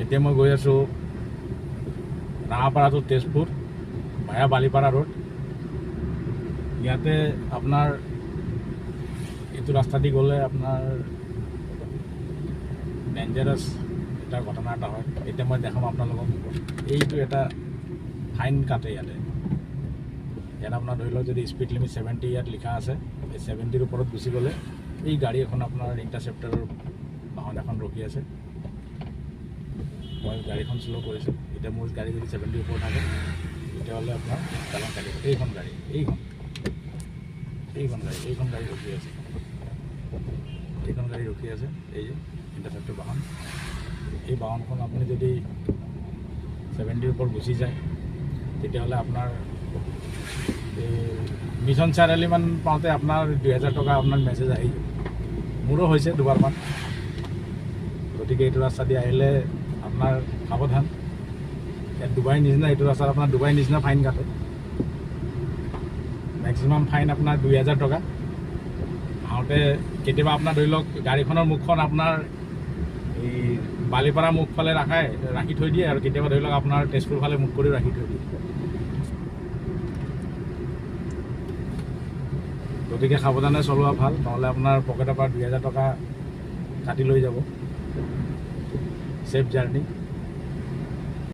এতিয়া মই গৈ আছোঁ Rangapara to Tezpur via Balipara road. ইয়াতে আপোনাৰ এইটো ৰাস্তা দি গ'লে আপোনাৰ ডেঞ্জাৰাছ এটা ঘটনা এটা হয়। এতিয়া মই দেখাম আপোনালোকক। এইটো এটা ফাইন কাটে ইয়াতে। ইয়াত আপোনাৰ ধৰি লওক যদি স্পীড লিমিট 70 ইয়াত লিখা আছে, এই 70ৰ ওপৰত গুচি গ'লে এই গাড়ী এখন আপোনাৰ ইণ্টাৰচেপ্টাৰৰ বাহন এখন ৰখি আছে। মই গাড়ীখন শ্ল' কৰিছোঁ। এতিয়া মোৰ গাড়ী যদি 70ৰ ওপৰত থাকে তেতিয়াহ'লে আপোনাৰ চালান কাটিব। এইখন গাড়ী ৰখি আছে। এইখন গাড়ী ৰখি আছে, এই যে ইণ্টাৰচেপ্টাৰ বাহন। এই বাহনখন আপুনি যদি 70ৰ ওপৰত গুচি যায় তেতিয়াহ'লে আপোনাৰ মিছন চাৰিআলিমান পাওঁতে আপোনাৰ 2000 টকা আপোনাৰ মেছেজ আহি যাব। মোৰো হৈছে দুবাৰমান। গতিকে এইটো ৰাস্তা দি আহিলে আপোনাৰ সাৱধান। ইয়াত ডুবাইৰ নিচিনা এইটো ৰাস্তাত আপোনাৰ ডুবাইৰ নিচিনা ফাইন কাটে। মেক্সিমাম ফাইন আপোনাৰ 2000 টকা। আহোঁতে কেতিয়াবা আপোনাৰ ধৰি লওক গাড়ীখনৰ মুখখন আপোনাৰ এই বালিপাৰা মুখফালে ৰাখি থৈ দিয়ে, আৰু কেতিয়াবা ধৰি লওক আপোনাৰ তেজপুৰ ফালে মুখ কৰি ৰাখি থৈ দিয়ে। গতিকে সাৱধানে চলোৱা ভাল, নহ'লে আপোনাৰ পকেটৰ পৰা 2000 টকা কাটি লৈ যাব। Safe journey.